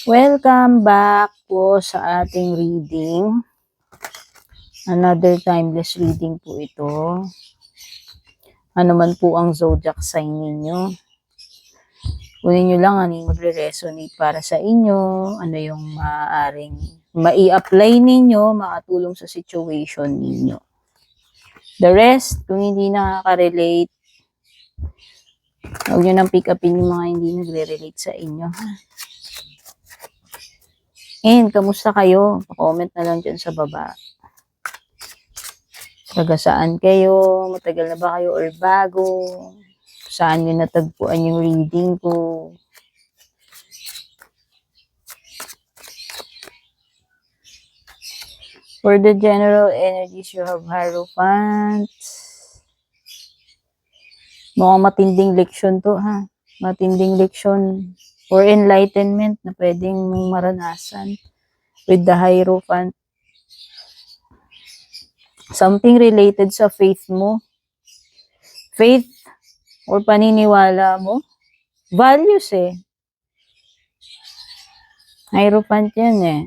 Welcome back po sa ating reading. Another timeless reading po ito. Ano man po ang zodiac sign ninyo. Kunin nyo lang ano yung magre-resonate para sa inyo, ano yung maaaring mai-apply ninyo, makatulong sa situation ninyo. The rest, kung hindi nakaka-relate, huwag nyo nang pick upin yung mga hindi nagre-relate sa inyo. And, kamusta kayo? Comment na lang dyan sa baba. Taga saan kayo? Matagal na ba kayo or bago? Saan nyo natagpuan yung reading ko? For the general energies, you have Hierophant. Mukhang matinding leksyon to, ha? Matinding leksyon or enlightenment na pwedeng maranasan with the Hierophant. Something related sa faith mo. Faith or paniniwala mo. Values eh. Hierophant yan eh.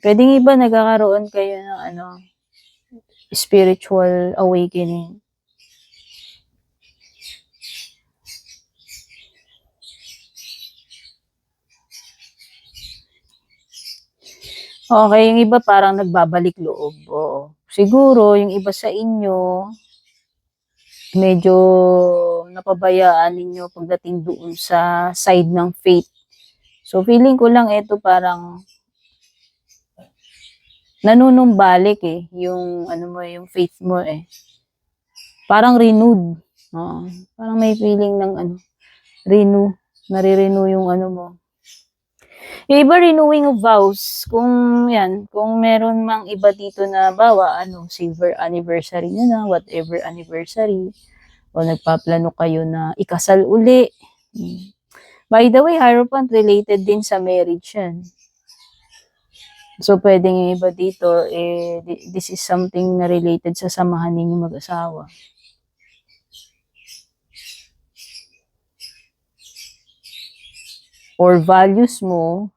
Pwedeng iba nagkakaroon kayo ng spiritual awakening. Okay, yung iba parang nagbabalik loob. Oo. Siguro, yung iba sa inyo, medyo napabayaan ninyo pagdating doon sa side ng faith. So, feeling ko lang ito parang nanunumbalik eh. Yung, yung faith mo eh. Parang renewed. Oo. Parang may feeling ng renew. Nare-renew yung mo. Yung iba renewing of vows, kung meron mang iba dito na bawa, silver anniversary nyo na, whatever anniversary, o nagpaplano kayo na ikasal uli. By the way, Hierophant related din sa marriage yan. So, pwedeng yung iba dito, this is something na related sa samahan ninyo mag-asawa. Or values mo,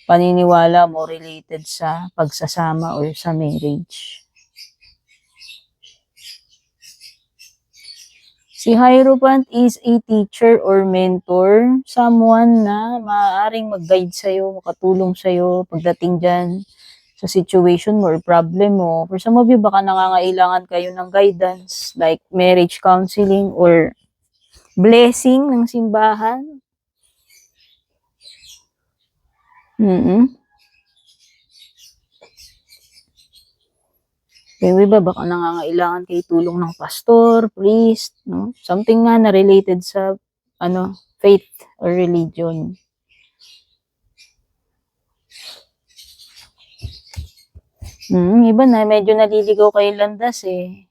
paniniwala mo related sa pagsasama or sa marriage. Si Hierophant is a teacher or mentor, someone na maaaring mag-guide sa'yo, makatulong sa'yo pagdating dyan sa situation mo or problem mo. For some of you, baka nangangailangan kayo ng guidance like marriage counseling or blessing ng simbahan. Yung iba, baka nangangailangan kayo tulong ng pastor, priest, no? Something nga na related sa, faith or religion. Iba na, medyo naliligaw kayo landas eh.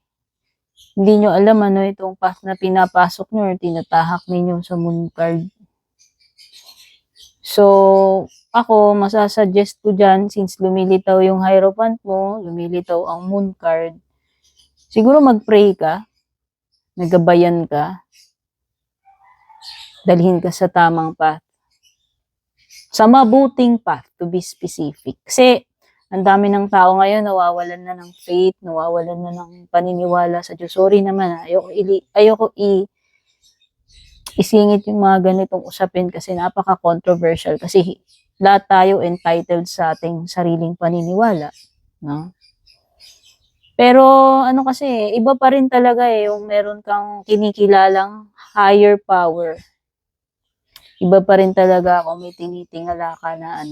Hindi nyo alam itong path na pinapasok nyo or tinatahak ninyo sa moon card. So, ako, masasuggest ko dyan, since lumilitaw yung Hierophant mo, lumilitaw ang moon card, siguro mag-pray ka, nagabayan ka, dalhin ka sa tamang path. Sa mabuting path, to be specific. Kasi, ang dami ng tao ngayon, nawawalan na ng faith, nawawalan na ng paniniwala sa Diyos. Sorry naman, ayoko isingit yung mga ganitong usapin kasi napaka-controversial. Kasi lahat tayo entitled sa ating sariling paniniwala. No? Pero kasi, iba pa rin talaga yung meron kang kinikilalang higher power. Iba pa rin talaga kung may tinitingala ka na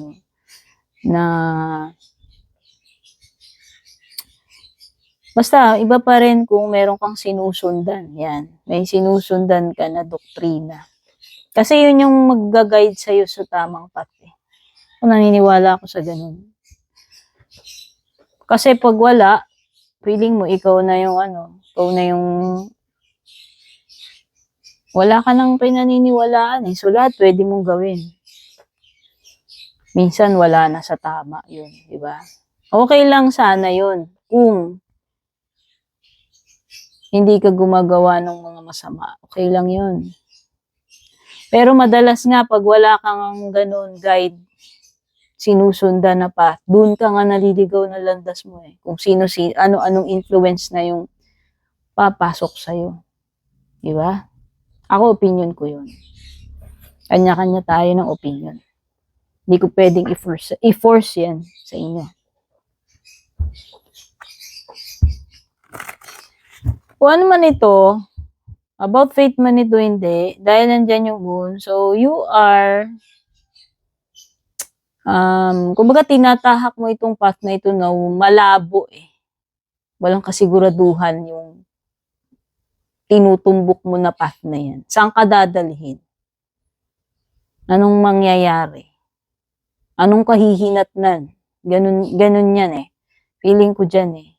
basta, iba pa rin kung meron kang sinusundan. Yan. May sinusundan ka na doktrina. Kasi yun yung mag-guide sa'yo sa tamang path. Kung naniniwala ako sa ganun. Kasi pag wala, feeling mo ikaw na yung wala ka nang pinaniniwalaan eh. So, lahat pwede mong gawin. Minsan, wala na sa tama yun. Diba? Okay lang sana yun. Kung hindi ka gumagawa ng mga masama. Okay lang yun. Pero madalas nga, pag wala kang ganun guide, sinusundan na path, dun ka nga naliligaw na landas mo eh. Kung ano-anong influence na yung papasok sa'yo. Di ba? Ako, opinion ko yun. Kanya-kanya tayo ng opinion. Hindi ko pwedeng i-force yan sa inyo. Kung ano man ito, about faith man ito, hindi. Dahil nandyan yung moon. So, you are, kumbaga tinatahak mo itong path na ito na malabo eh. Walang kasiguraduhan yung tinutumbok mo na path na yan. Saan ka dadalhin? Anong mangyayari? Anong kahihinatnan? Ganun yan eh. Feeling ko dyan eh.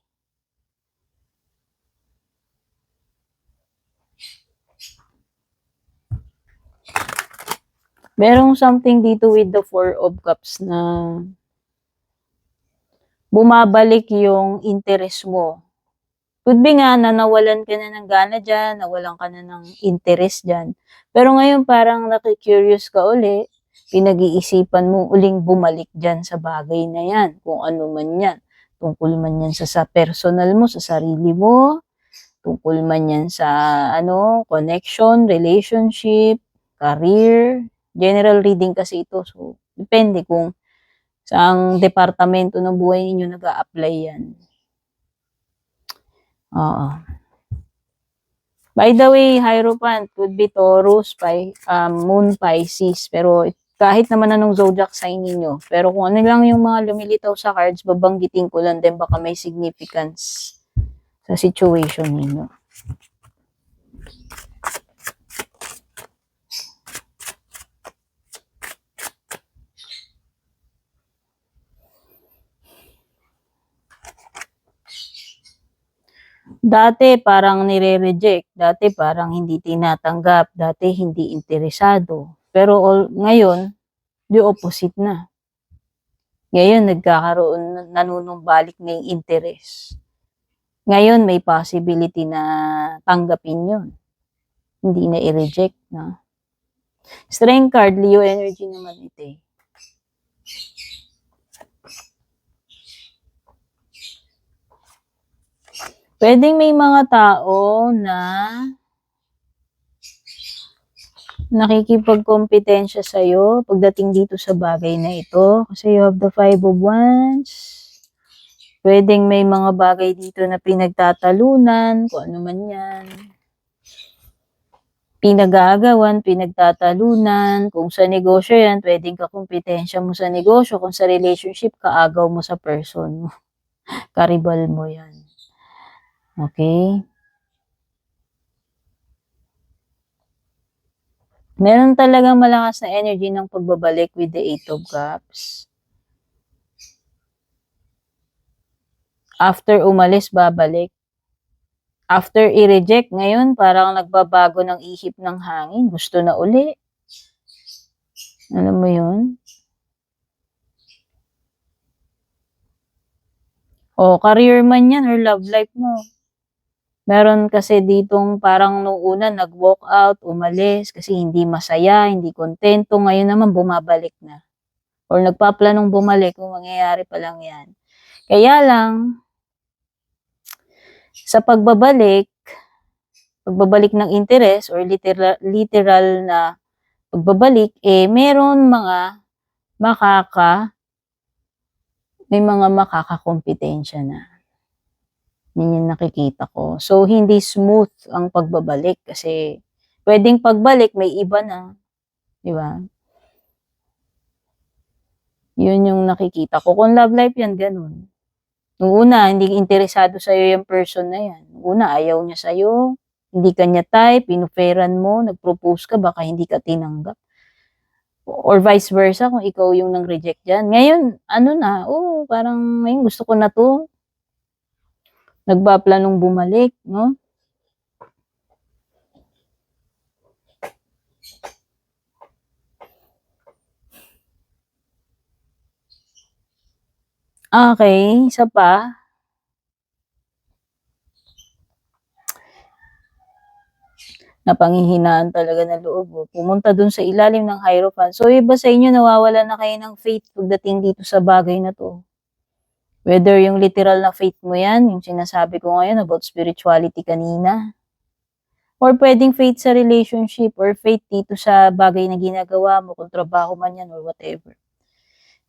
Merong something dito with the Four of Cups na bumabalik yung interest mo. Could be nga na nawalan ka na ng gana dyan, nawalan ka na ng interest dyan. Pero ngayon parang nakikurious ka uli, pinag-iisipan mo uling bumalik dyan sa bagay na yan, kung ano man yan. Tungkol man yan sa personal mo, sa sarili mo, tungkol man yan sa connection, relationship, career, general reading kasi ito. So, depende kung saang departamento ng buhay ninyo nag-a-apply yan. Oo. By the way, Hierophant could be Taurus, Moon Pisces. Pero kahit naman anong zodiac sign ninyo. Pero kung ano lang yung mga lumilitaw sa cards, babanggitin ko lang din baka may significance sa situation ninyo. Dati parang nire-reject, dati parang hindi tinatanggap, dati hindi interesado. Pero ngayon, the opposite na. Ngayon, nanunumbalik na yung interest. Ngayon, may possibility na tanggapin yun. Hindi na i-reject na. Strength card, Leo energy naman ito eh. Pwedeng may mga tao na nakikipagkompetensya sa'yo pagdating dito sa bagay na ito. Kasi you have the Five of Wands. Pwedeng may mga bagay dito na pinagtatalunan, kung ano man yan. Pinag-aagawan, pinagtatalunan. Kung sa negosyo yan, pwedeng kakompetensya mo sa negosyo. Kung sa relationship, kaagaw mo sa person mo. Karibal mo yan. Okay? Meron talagang malakas na energy ng pagbabalik with the Eight of Cups. After umalis, babalik. After i-reject, ngayon parang nagbabago ng ihip ng hangin. Gusto na uli. Alam mo yun? O, career man yan or love life mo. Meron kasi ditong parang nung una nag-walk out, umalis kasi hindi masaya, hindi kontento. Ngayon naman bumabalik na. Or nagpaplanong bumalik kung mangyayari pa lang yan. Kaya lang, sa pagbabalik ng interest or literal na pagbabalik, meron may mga makakakompetensya na. Yun yung nakikita ko. So, hindi smooth ang pagbabalik kasi pwedeng pagbalik, may iba na. Di ba? Yun yung nakikita ko. Kung love life yan, ganun. Nung una, hindi interesado sa'yo yung person na yan. Nung una, ayaw niya sa'yo. Hindi ka niya type, pinuferan mo, nag-propose ka, baka hindi ka tinanggap. Or vice versa, kung ikaw yung nang-reject dyan. Ngayon, parang ngayon gusto ko na to. Nagpaplanong bumalik, no? Okay, isa pa. na panghihinaan talaga ng loob mo, pumunta dun sa ilalim ng Hierophant. So, iba sa inyo, nawawala na kayo ng faith pagdating dito sa bagay na to. Whether yung literal na faith mo yan, yung sinasabi ko ngayon about spirituality kanina, or pwedeng faith sa relationship, or faith dito sa bagay na ginagawa mo, kung trabaho man yan, or whatever.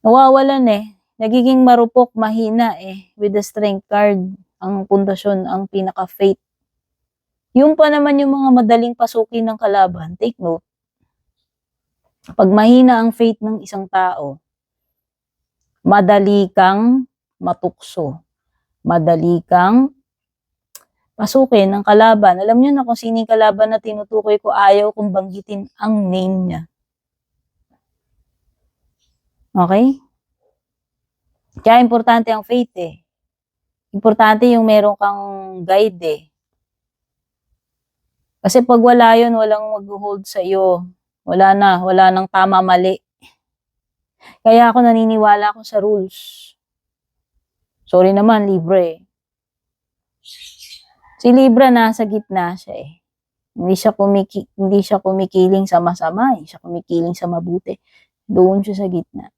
Nawawalan eh. Nagiging marupok, mahina eh. With the strength card, ang pundasyon, ang pinaka-faith. Yung pa naman yung mga madaling pasukin ng kalaban, take note. Pag mahina ang faith ng isang tao, madali kang matukso. Madali kang pasukin ng kalaban. Alam niyo na kung sino yung kalaban na tinutukoy ko, ayaw kong banggitin ang name niya. Okay? Kaya importante ang faith eh. Importante yung meron kang guide eh. Kasi pag wala yun, walang mag-hold sa iyo. Wala nang tama-mali. Kaya ako naniniwala ako sa rules. Sorry naman, libre. Si Libra nasa gitna siya eh. Hindi siya kumikiling sa masama, hindi siya kumikiling sa mabuti. Doon siya sa gitna.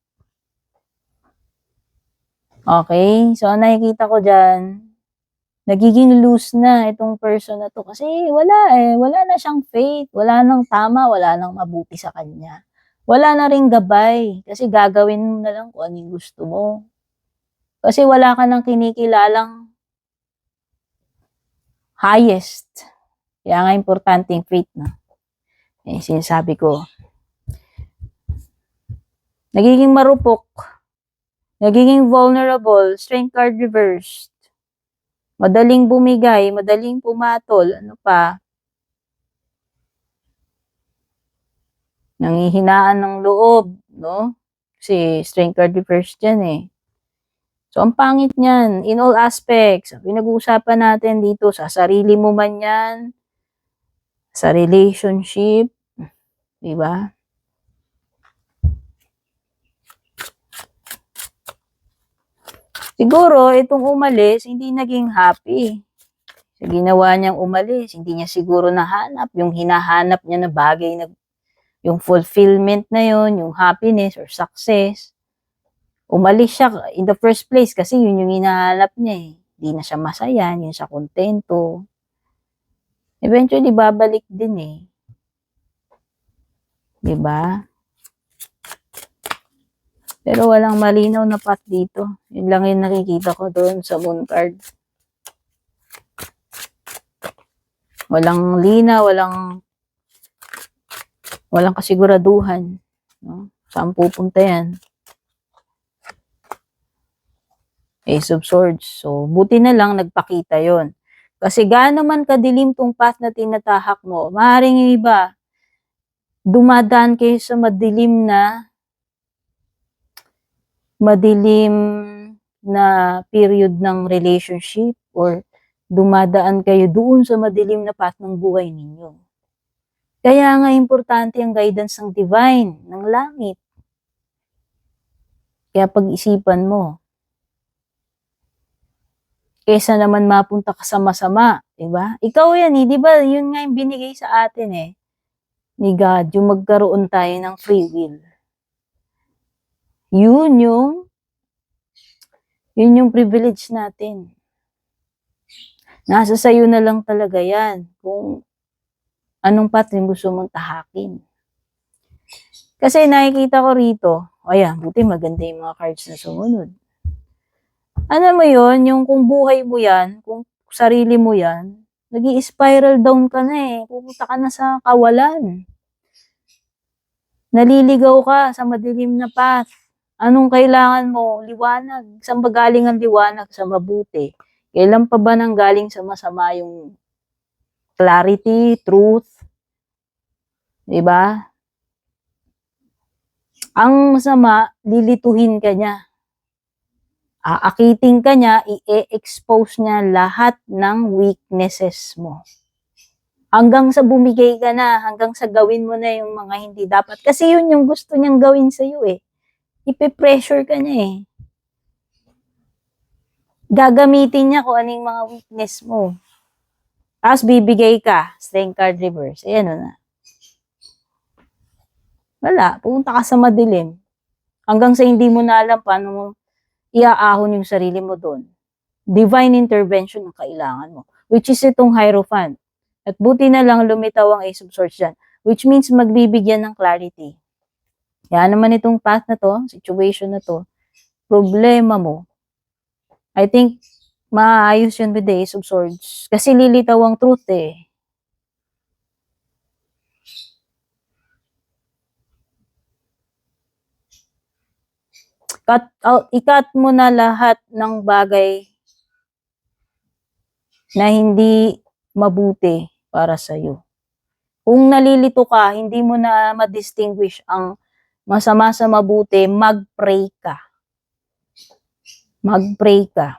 Okay? So, nakikita ko dyan, nagiging loose na itong person na to kasi wala na siyang faith, wala nang tama, wala nang mabuti sa kanya. Wala na ring gabay kasi gagawin mo na lang kung ano yung gusto mo. Kasi wala ka nang kinikilalang highest. Kaya nga importante yung faith na. Eh, sinasabi ko, nagiging marupok, nagiging vulnerable, strength card reversed. Madaling bumigay, madaling pumatol, ano pa? Nanghihinaan ng loob, no? Kasi strength card reversed yan eh. So, ang pangit niyan, in all aspects, pinag-uusapan natin dito, sa sarili mo man yan, sa relationship, di ba? Siguro, itong umalis, hindi naging happy. Sa ginawa niyang umalis, hindi niya siguro nahanap yung hinahanap niya na bagay, na yung fulfillment na yun, yung happiness or success. Umalis siya in the first place kasi yun yung hinahanap niya eh. Hindi na siya masaya, hindi siya kontento. Eventually, babalik din eh. Diba? Pero walang malinaw na path dito. Yun lang yung nakikita ko doon sa moon card. Walang lina, walang kasiguraduhan. No? Saan pupunta yan? Ace of Swords. So, buti na lang nagpakita yon. Kasi gaano man kadilim tong path na tinatahak mo, maaaring yung iba, dumadaan kayo sa madilim na period ng relationship or dumadaan kayo doon sa madilim na path ng buhay ninyo. Kaya nga importante ang guidance ng divine, ng langit. Kaya pag-isipan mo, kesa naman mapunta ka sa masama, diba? Ikaw yan eh, diba? Yun nga yung binigay sa atin eh, ni God, yung magkaroon tayo ng free will. Yun yung privilege natin. Nasa sayo na lang talaga yan, kung anong path yung gusto mong tahakin. Kasi nakikita ko rito, ayan, buti maganda yung mga cards na sumunod. Ano mo yun, yung kung buhay mo yan, kung sarili mo yan, nag-i-spiral down ka na eh. Pupunta ka na sa kawalan. Naliligaw ka sa madilim na path. Anong kailangan mo? Liwanag. Saan ba galing ang liwanag? Sa mabuti. Kailan pa ba nang galing sa masama yung clarity, truth? Diba? Ang masama, lilituhin ka niya. Aakiting ka niya, i-expose niya lahat ng weaknesses mo. Hanggang sa bumigay ka na, hanggang sa gawin mo na yung mga hindi dapat. Kasi yun yung gusto niyang gawin sa'yo eh. Ipe-pressure ka niya eh. Gagamitin niya kung ano yung mga weakness mo. Tapos bibigay ka, strength card reverse. Ayan na. Wala, pupunta ka sa madilim. Hanggang sa hindi mo na alam paano mo iaahon yung sarili mo doon. Divine intervention ang kailangan mo. Which is itong Hierophant. At buti na lang lumitaw ang Ace of Swords dyan. Which means magbibigyan ng clarity. Yan naman itong path na to, situation na to, problema mo. I think, maayos yun with the Ace of Swords. Kasi lilitaw ang truth eh. I-cut mo na lahat ng bagay na hindi mabuti para sa'yo. Kung nalilito ka, hindi mo na ma-distinguish ang masama sa mabuti, mag-pray ka. Mag-pray ka.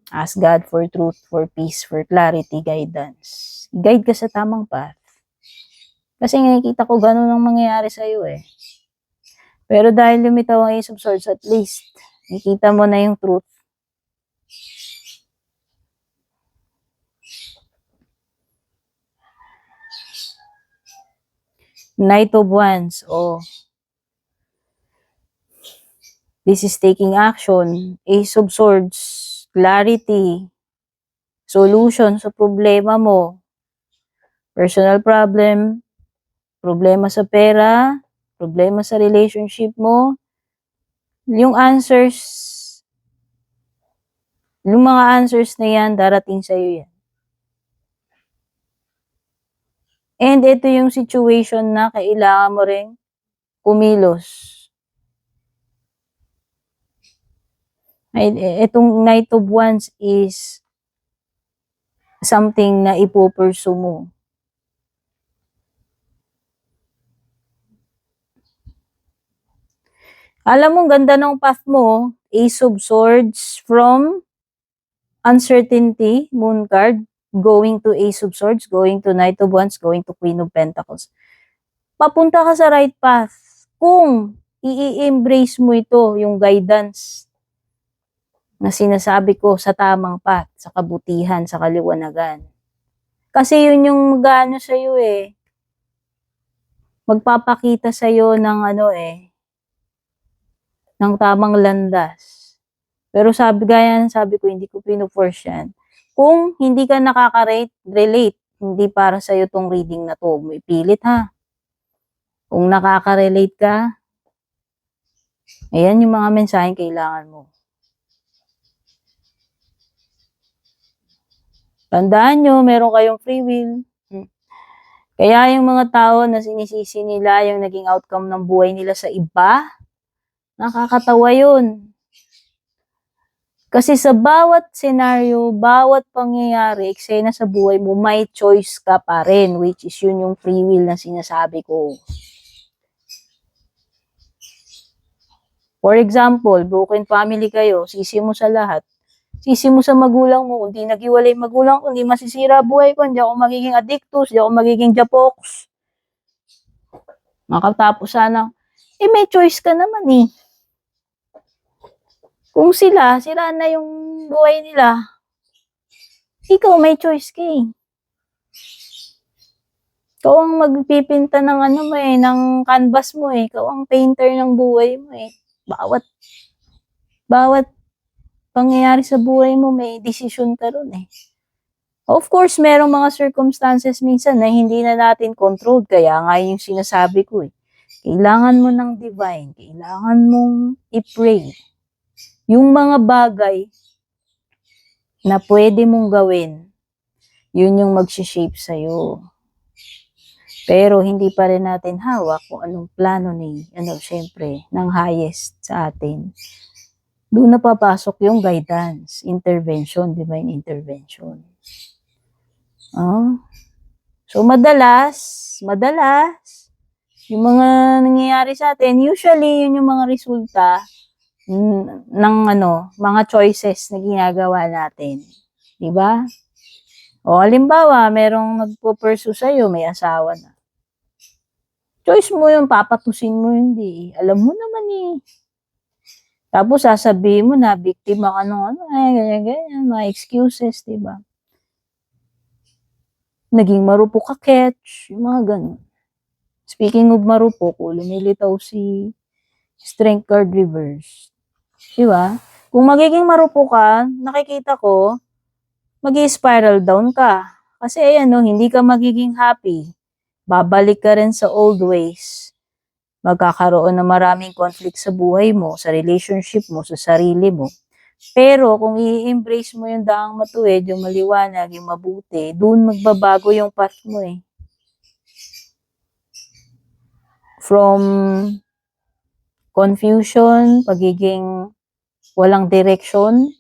Ask God for truth, for peace, for clarity, guidance. Guide ka sa tamang path. Kasi nakikita ko ganun ang mangyayari sa'yo eh. Pero dahil lumitaw ang Ace of Swords, at least, nakikita mo na yung truth. Knight of Wands, this is taking action. Ace of Swords, clarity, solution sa problema mo. Personal problem, problema sa pera, problema sa relationship mo. Yung answers, yung mga answers na yan, darating sa'yo yan. And ito yung situation na kailangan mo rin kumilos. Itong Knight of Wands is something na ipupursue mo. Alam mo, ganda ng path mo, Ace of Swords from uncertainty, Moon card, going to Ace of Swords, going to Knight of Wands, going to Queen of Pentacles. Papunta ka sa right path kung i-embrace mo ito, yung guidance na sinasabi ko sa tamang path, sa kabutihan, sa kaliwanagan. Kasi yun yung mag-ano sa'yo eh. Magpapakita sa'yo ng ng tamang landas. Pero sabi ko, hindi ko pinu-force yan. Kung hindi ka nakaka-relate, hindi para sa'yo tong reading na to, may pilit ha. Kung nakaka-relate ka, ayan yung mga mensaheng kailangan mo. Tandaan nyo, meron kayong free will. Kaya yung mga tao na sinisisi nila yung naging outcome ng buhay nila sa iba, nakakatawa yun. Kasi sa bawat senaryo, bawat pangyayari, eksena sa buhay mo, may choice ka pa rin, which is yun yung free will na sinasabi ko. For example, broken family kayo, sisi mo sa lahat. Sisi mo sa magulang mo, kung di naghiwalay magulang ko, hindi masisira buhay ko, hindi ako magiging addictus, hindi ako magiging japoks. Makatapos sana, may choice ka naman eh. Kung sira na yung buhay nila, ikaw may choice ka eh. Ikaw ang magpipinta ng ng canvas mo eh. Ikaw ang painter ng buhay mo eh. Bawat pangyayari sa buhay mo, may decision ka ron eh. Of course, merong mga circumstances minsan na hindi na natin controlled. Kaya nga yung sinasabi ko eh. Kailangan mo ng divine. Kailangan mong i-pray. Yung mga bagay na pwede mong gawin, yun yung mag-shape sa'yo. Pero hindi pa rin natin hawak kung anong plano syempre, ng highest sa atin. Doon na papasok yung guidance, intervention, divine intervention. So, madalas, yung mga nangyayari sa atin, usually, yun yung mga resulta ng mga choices na ginagawa natin. Diba? O, halimbawa, merong nagpo-pursue sa'yo, may asawa na. Choice mo yun, papatusin mo hindi. Alam mo naman eh. Tapos sasabihin mo na, biktima ka ng ganyan, mga excuses, diba? naging marupok ka catch, yung mga ganun. Speaking of marupok, lumilitaw si Strength card reverse. Di ba? Kung magiging marupok ka, nakikita ko, mag-spiral down ka. Kasi ayan, no, hindi ka magiging happy. Babalik ka rin sa old ways. Magkakaroon ng maraming conflict sa buhay mo, sa relationship mo, sa sarili mo. Pero kung i-embrace mo yung daang matuwid, yung maliwanag, yung mabuti, doon magbabago yung path mo eh. From confusion, pagiging walang direksyon,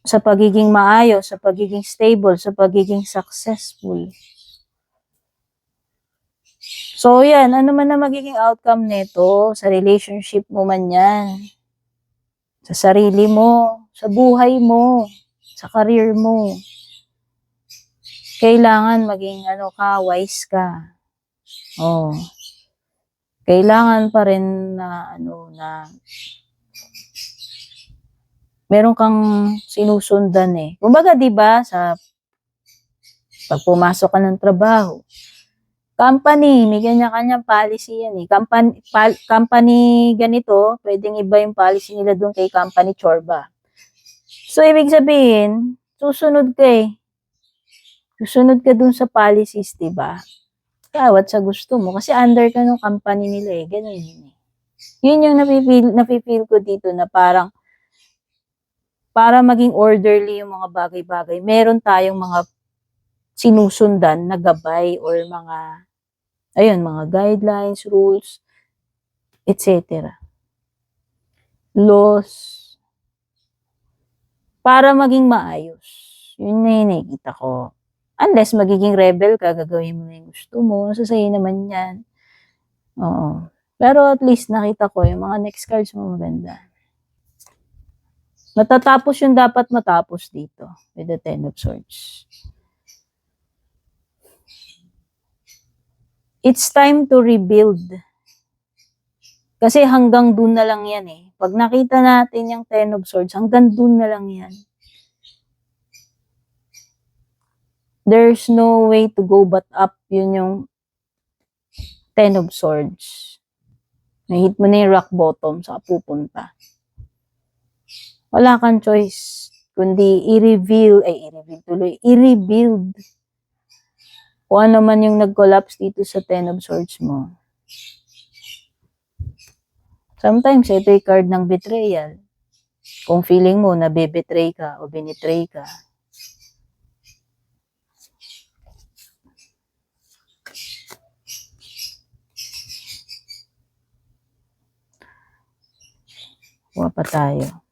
sa pagiging maayos, sa pagiging stable, sa pagiging successful. So yan, ano man na magiging outcome nito, sa relationship mo man yan, sa sarili mo, sa buhay mo, sa career mo, kailangan maging wise ka. Oh. Kailangan pa rin na meron kang sinusundan eh. Kumbaga 'di ba sa pag pumasok ka ng trabaho, company, may kanya-kanyang policy yan eh. Company ganito, pwedeng iba yung policy nila doon kay company Chorba. So ibig sabihin, susunod ka eh. Susunod ka doon sa policies, 'di ba? Kawat sa gusto mo kasi under ka ng company nila eh. Ganun yun eh. Yun yung napipil ko dito na parang para maging orderly yung mga bagay-bagay, meron tayong mga sinusundan na gabay or mga guidelines, rules, etc. Laws, para maging maayos. Yun na yung nakikita ko. Unless magiging rebel ka, gagawin mo na yung gusto mo, sasayin naman yan. Oo. Pero at least nakita ko yung mga next cards mo maganda. Matatapos yung dapat matapos dito with the Ten of Swords. It's time to rebuild. Kasi hanggang dun na lang yan eh. Pag nakita natin yung Ten of Swords, hanggang dun na lang yan. There's no way to go but up. Yun yung Ten of Swords. Nahit mo na yung rock bottom, saka pupunta. Wala kang choice, kundi i-rebuild. Kung ano man yung nag-collapse dito sa Ten of Swords mo. Sometimes, ito yung card ng betrayal. Kung feeling mo na be-betray ka o binitray ka. Kuha pa tayo.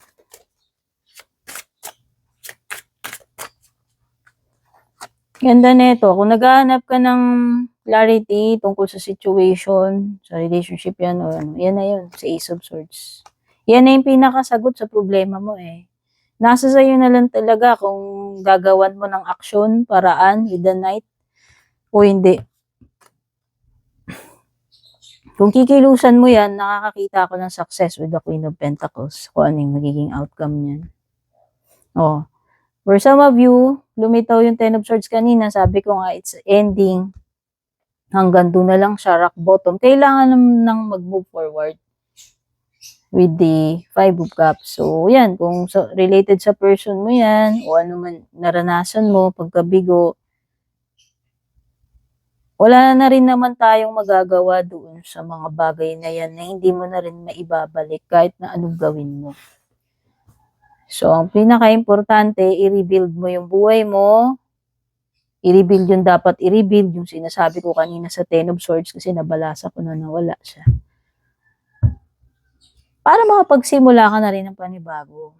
Ganda nito. Kung naghahanap ka ng clarity tungkol sa situation, sa relationship yan o yan na yun, sa Ace of Swords. Yan na yung pinakasagot sa problema mo eh. Nasa sa'yo na lang talaga kung gagawan mo ng aksyon, paraan, with the Knight, o hindi. Kung kikilusan mo yan, nakakakita ako ng success with the Queen of Pentacles, kung ano yung magiging outcome niyan. Oh. For some of you, lumitaw yung Ten of Swords kanina, sabi ko nga, it's ending. Hanggang doon na lang siya, rock bottom. Kailangan nang mag-move forward with the Five of Cups. So, yan, kung related sa person mo yan, o ano man naranasan mo, pagkabigo, wala na rin naman tayong magagawa doon sa mga bagay na yan na hindi mo na rin maibabalik kahit na anong gawin mo. So, ang pinaka-importante, i-rebuild mo yung buhay mo. I-rebuild yung dapat i-rebuild, yung sinasabi ko kanina sa Ten of Swords kasi nabalasa ko na nawala siya. Para makapagsimula ka na rin ng panibago.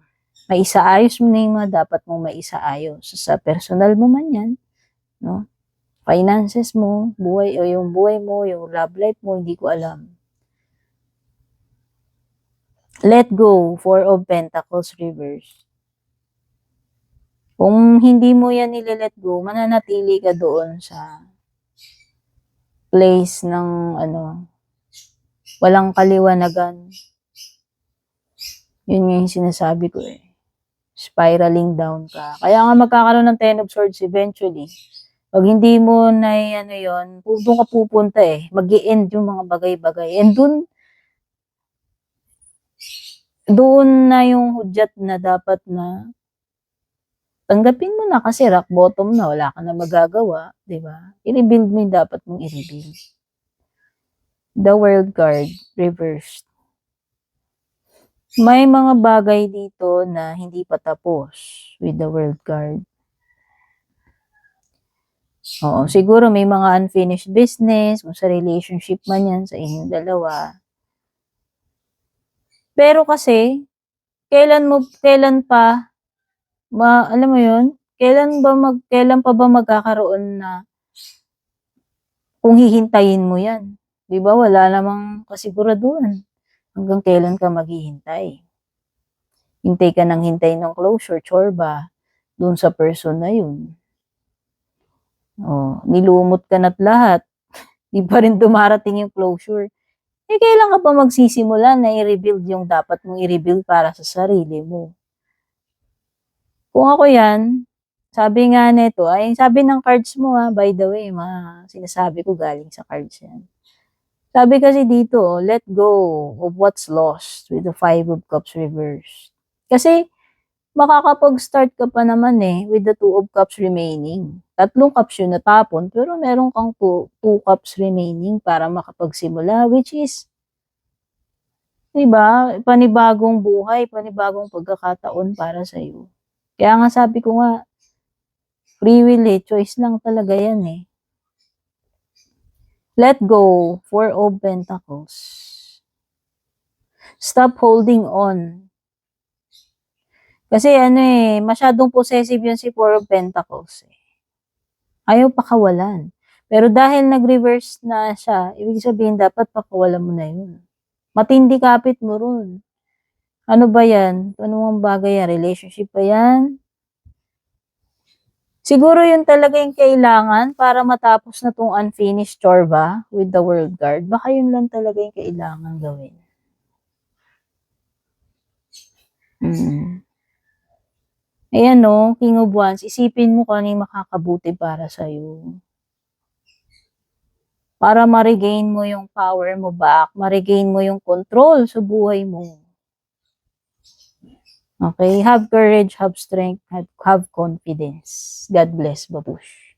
Maisaayos mo na yung mga dapat mong maisaayos. Sa personal mo man yan, no? Finances mo, buhay, o yung buhay mo, yung love life mo, hindi ko alam. Let go, Four of Pentacles reverse. Kung hindi mo yan nile-let go, mananatili ka doon sa place ng walang kaliwanagan. Yun yung sinasabi ko eh. Spiraling down ka. Kaya nga magkakaroon ng Ten of Swords eventually. Pag hindi mo na ano yun, doon ka pupunta eh. Mag-i-end yung mga bagay-bagay. And doon na yung hudyat na dapat na tanggapin mo na kasi rock bottom na, wala ka na magagawa, di ba? I-rebuild mo yung dapat mong i-rebuild. The World card, reversed. May mga bagay dito na hindi pa tapos with the World card. Oo, siguro may mga unfinished business, kung sa relationship man yan, sa inyong dalawa. Pero kasi, kailan pa, alam mo yun, kailan pa ba magkakaroon na kung hihintayin mo yan? Di ba wala namang kasiguraduhan. Hanggang kailan ka maghihintay? Hintay ka ng hintay ng closure, chorba, dun sa person na yun. Oh, nilumot ka na't lahat. Di pa rin dumarating yung closure. Eh, kailan ka pa magsisimula na i-rebuild yung dapat mong i-rebuild para sa sarili mo? Kung ako yan, sabi nga nito, ay sabi ng cards mo by the way, sinasabi ko galing sa cards yan. Sabi kasi dito, let go of what's lost with the Five of Cups reversed. Kasi, makakapag-start ka pa naman with the Two of Cups remaining. 3 cups yun natapon, pero meron kang 2 cups remaining para makapagsimula, which is, diba, panibagong buhay, panibagong pagkakataon para sa'yo. Kaya nga sabi ko nga, free will choice lang talaga yan Let go, Four of Pentacles. Stop holding on. Kasi masyadong possessive yun si Four of Pentacles Ayaw pakawalan. Pero dahil nag-reverse na siya, ibig sabihin dapat pakawalan mo na yun. Matindi kapit mo ron. Ano ba yan? Ano ang bagay yan? Relationship ba yan? Siguro yun talaga yung kailangan para matapos na tong unfinished chore with the World card. Baka yun lang talaga yung kailangan gawin. Ayan King of Wands, isipin mo kung ano yung makakabuti para sa'yo. Para ma-regain mo yung power mo back, ma-regain mo yung control sa buhay mo. Okay? Have courage, have strength, have confidence. God bless, babush.